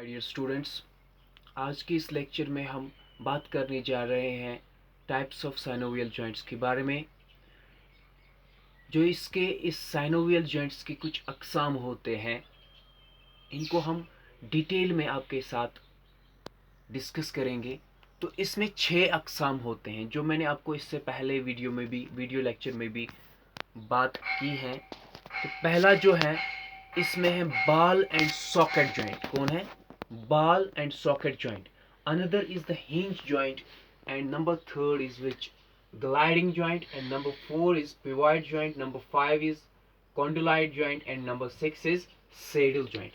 My dear students, आज के इस लेक्चर में हम बात करने जा रहे हैं टाइप्स ऑफ साइनोवियल जॉइंट्स के बारे में। जो इस साइनोवियल जॉइंट्स के कुछ अक़साम होते हैं, इनको हम डिटेल में आपके साथ डिस्कस करेंगे। तो इसमें 6 अक़साम होते हैं, जो मैंने आपको इससे पहले वीडियो लेक्चर में भी बात की है। तो पहला जो है, इसमें है बॉल एंड सॉकेट जॉइंट। कौन है? ball and socket joint. Another is the hinge joint, and number third is which gliding joint, and number 4 is pivot joint, number 5 is condyloid joint, and number 6 is saddle joint.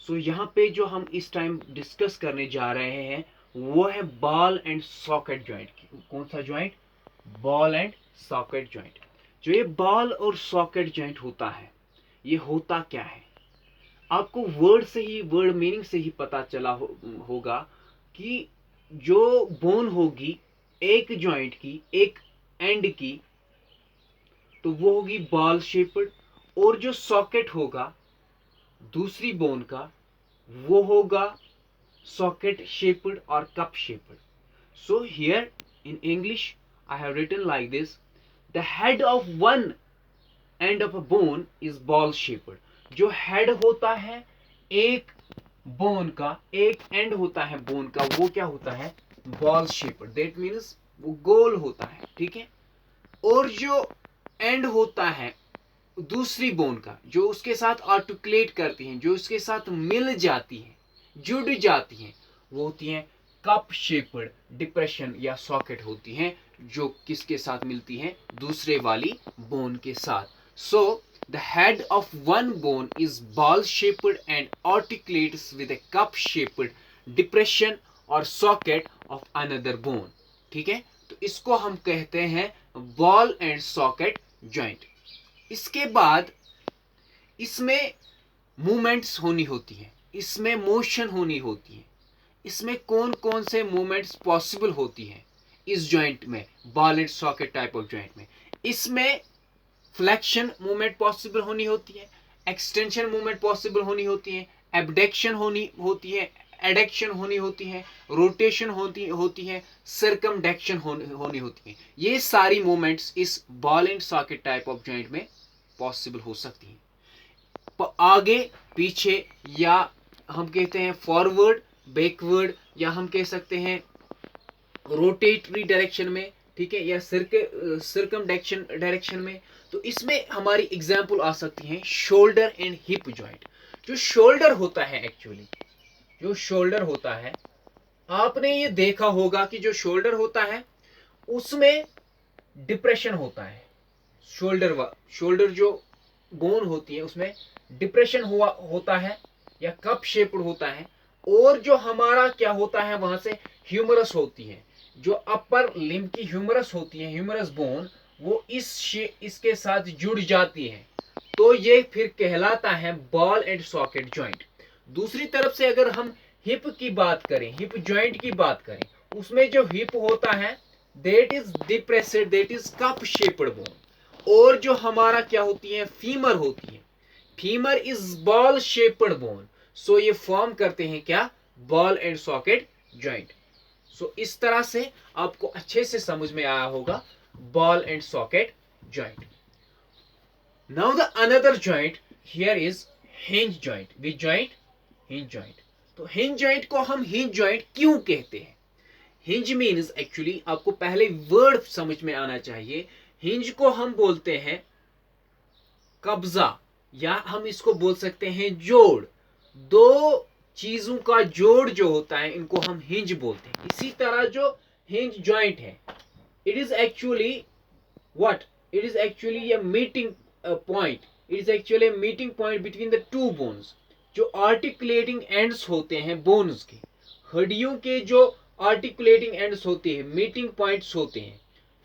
So यहाँ पे जो हम इस time discuss करने जा रहे हैं वो है बॉल एंड सॉकेट जॉइंट। कौन सा joint? Ball and socket joint. जो ये बॉल और सॉकेट जॉइंट होता है, ये होता क्या है? आपको वर्ड मीनिंग से ही पता चला होगा कि जो बोन होगी एक जॉइंट की, एक एंड की, तो वो होगी बॉल शेप्ड, और जो सॉकेट होगा दूसरी बोन का, वो होगा सॉकेट शेप्ड और cup shaped. So here in English I have written like this: the head of one end of a bone is ball shaped. जो हेड होता है एक बोन का, एक एंड होता है बोन का, वो क्या होता है? Ball shaped. दैट मीन्स वो गोल होता है, ठीक है। और जो एंड होता है दूसरी बोन का, जो उसके साथ आर्टिकुलेट करती हैं, जो उसके साथ मिल जाती हैं, जुड़ जाती हैं, वो होती हैं कप शेप्ड डिप्रेशन या सॉकेट होती हैं, जो किसके साथ मिलती हैं? दूसरे वाली बोन के साथ। सो the head of one bone is ball shaped and articulates with a cup shaped depression or socket of another bone. ठीक है, तो इसको हम कहते हैं बॉल एंड सॉकेट जॉइंट। इसके बाद इसमें मूवमेंट्स होनी होती हैं, इसमें मोशन होनी होती है। इसमें कौन कौन से मूवमेंट्स पॉसिबल होती हैं इस जॉइंट में, ball and socket type of joint में? इसमें फ्लेक्शन मूवमेंट पॉसिबल होनी होती है, एक्सटेंशन मूवमेंट पॉसिबल होनी होती है, एबडक्शन होती है, एडक्शन होनी होती है, रोटेशन होती है, सर्कमडक्शन होनी होती है। ये सारी मूवमेंट्स इस ball and socket type of joint में पॉसिबल हो सकती हैं। आगे पीछे, या हम कहते हैं फॉरवर्ड बैकवर्ड, या हम कह सकते हैं रोटेटरी डायरेक्शन में, ठीक है, या सर्कमडक्शन डायरेक्शन में। तो इसमें हमारी एग्जांपल आ सकती हैं शोल्डर एंड हिप जॉइंट। जो शोल्डर होता है, एक्चुअली जो शोल्डर होता है, आपने ये देखा होगा कि जो शोल्डर होता है उसमें डिप्रेशन होता है। शोल्डर जो बोन होती है उसमें डिप्रेशन होता है या कप शेप्ड होता है। और जो हमारा क्या होता है, वहां से ह्यूमरस होती है, जो अपर लिम्ब की ह्यूमरस होती है, ह्यूमरस बोन, वो इसके साथ जुड़ जाती है। तो ये फिर कहलाता है बॉल एंड सॉकेट जॉइंट। दूसरी तरफ से अगर हम हिप की बात करें, हिप जॉइंट की बात करें, उसमें जो हिप होता है that is depressed, that is cup shaped bone. और जो हमारा क्या होती है, फीमर होती है, femur is ball shaped bone. So ये फॉर्म करते हैं क्या? Ball and socket joint. So इस तरह से आपको अच्छे से समझ में आया होगा ball and socket joint. Now the another joint here is hinge joint. Which joint? Hinge joint. तो हिंज जॉइंट को हम हिंज जॉइंट क्यों कहते हैं? हिंज मीन्स, एक्चुअली आपको पहले वर्ड समझ में आना चाहिए। हिंज को हम बोलते हैं कब्जा, या हम इसको बोल सकते हैं जोड़। दो चीजों का जोड़ जो होता है, इनको हम हिंज बोलते हैं। इसी तरह जो हिंज जॉइंट है, it is actually what? It is actually a meeting point. It is actually a meeting point between the two bones. जो articulating ends होते हैं bones के, हड्डियों के जो articulating ends होते हैं, meeting points होते हैं,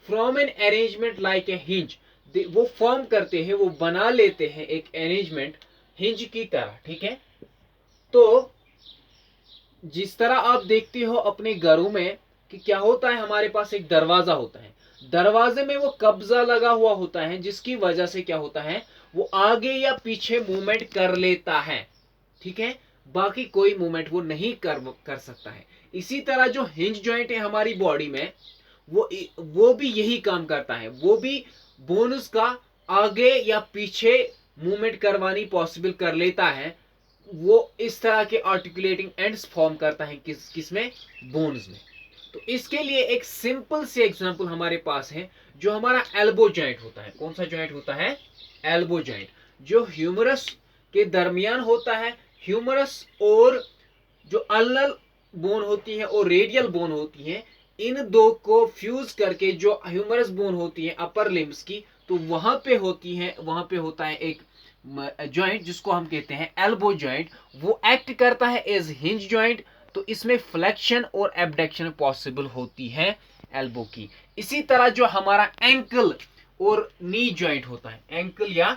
from an arrangement like a hinge, वो फॉर्म करते हैं, वो बना लेते हैं एक अरेंजमेंट हिंज की तरह, ठीक है। तो जिस तरह आप देखते हो अपने घरों में कि क्या होता है, हमारे पास एक दरवाजा होता है, दरवाजे में वो कब्जा लगा हुआ होता है, जिसकी वजह से क्या होता है, वो आगे या पीछे मूवमेंट कर लेता है, ठीक है। बाकी कोई मूवमेंट वो नहीं कर सकता है। इसी तरह जो हिंज जॉइंट है हमारी बॉडी में, वो भी यही काम करता है। वो भी बोन्स का आगे या पीछे मूवमेंट करवानी पॉसिबल कर लेता है। वो इस तरह के आर्टिकुलेटिंग एंड्स फॉर्म करता है किसमें, बोन्स में। तो इसके लिए एक सिंपल से एग्जांपल हमारे पास है, जो हमारा एल्बो जॉइंट होता है। कौन सा जॉइंट होता है, एल्बो जॉइंट, जो ह्यूमरस के दरमियान होता है। ह्यूमरस और जो अल्नल बोन होती है और रेडियल बोन होती है, इन दो को फ्यूज करके जो ह्यूमरस बोन होती है अपर लिम्स की, तो वहां पे होती है, वहां पे होता है एक जॉइंट जिसको हम कहते हैं एल्बो जॉइंट। वो एक्ट करता है एज हिंज जॉइंट। तो इसमें फ्लेक्शन और एबडक्शन पॉसिबल होती है एल्बो की। इसी तरह जो हमारा एंकल और नी जॉइंट होता है, एंकल या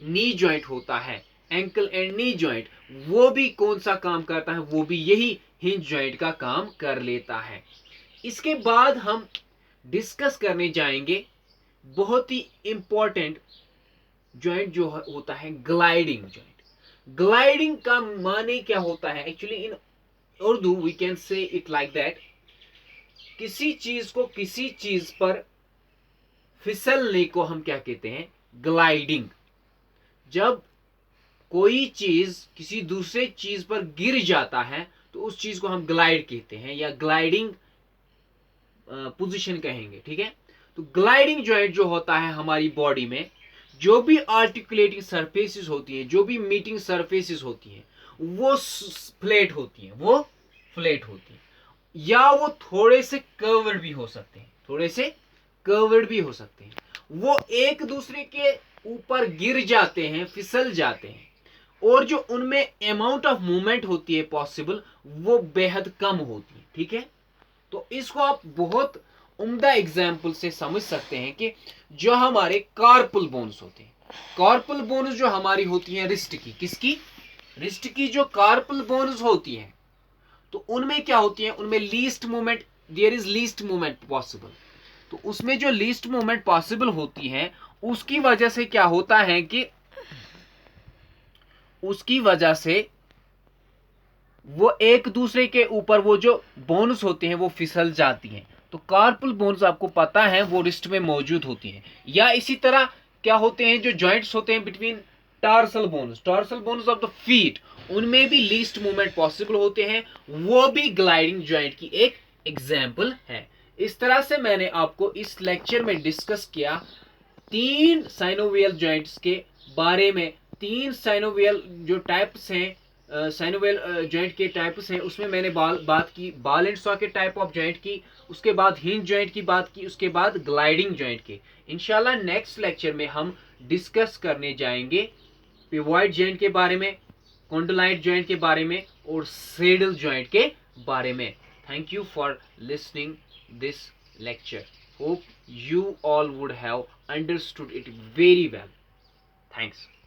नी जॉइंट होता है, एंकल एंड नी जॉइंट, वो भी कौन सा काम करता है, वो भी यही हिंज जॉइंट का काम कर लेता है। इसके बाद हम डिस्कस करने जाएंगे बहुत ही इंपॉर्टेंट जॉइंट जो होता है ग्लाइडिंग जॉइंट। ग्लाइडिंग का माने क्या होता है, actually in Urdu we can say it like that, किसी चीज को किसी चीज पर फिसलने को हम क्या कहते हैं, ग्लाइडिंग। जब कोई चीज किसी दूसरे चीज पर गिर जाता है तो उस चीज को हम ग्लाइड कहते हैं या ग्लाइडिंग पोजीशन कहेंगे, ठीक है। तो ग्लाइडिंग जॉइंट जो होता है हमारी बॉडी में, जो भी आर्टिकुलेटिंग सरफेसेस होती हैं, जो भी मीटिंग सरफेसेस होती हैं, वो फ्लैट होती हैं, वो फ्लैट होती हैं, या वो थोड़े से कर्व्ड भी हो सकते हैं, थोड़े से कर्व्ड भी हो सकते हैं। वो एक दूसरे के ऊपर गिर जाते हैं, फिसल जाते हैं, और जो उनमें अमाउंट ऑफ मूवमेंट होती है पॉसिबल, वो बेहद कम होती है, ठीक है। तो इसको आप बहुत उम्दा एग्जाम्पल से समझ सकते हैं कि जो हमारे कार्पल बोन्स होते हैं, कार्पल बोन्स जो हमारी होती है रिस्ट की, किसकी, रिस्ट की जो कार्पल बोन्स होती है, तो उनमें क्या होती है, उनमें least movement, there is least movement possible. तो उसमें जो लीस्ट मूवमेंट पॉसिबल होती है, उसकी वजह से क्या होता है कि उसकी वजह से वो एक दूसरे के ऊपर वो जो बोन्स होते हैं वो फिसल जाती हैं। तो कार्पल बोन्स आपको पता है वो रिस्ट में मौजूद होती हैं। या इसी तरह क्या होते हैं, जो जॉइंट्स होते हैं between tarsal bones of the feet, उनमें भी लीस्ट मूवमेंट पॉसिबल होते हैं, वो भी ग्लाइडिंग जॉइंट की एक एग्जाम्पल है। इस तरह से मैंने आपको इस लेक्चर में डिस्कस किया 3 साइनोवियल जॉइंट्स के बारे में। 3 साइनोवियल जो टाइप्स हैं, साइनोवियल जॉइंट के टाइप्स हैं, उसमें मैंने बात की ball and socket type of joint की, उसके बाद हिंज जॉइंट की बात की, उसके बाद ग्लाइडिंग जॉइंट की। इंशाल्लाह नेक्स्ट लेक्चर में हम डिस्कस करने जाएंगे पिवॉइड जॉइंट के बारे में, कॉन्डोलाइट जॉइंट के बारे में और सेडल जॉइंट के बारे में। Thank you for listening this lecture. Hope you all would have understood it very well. Thanks.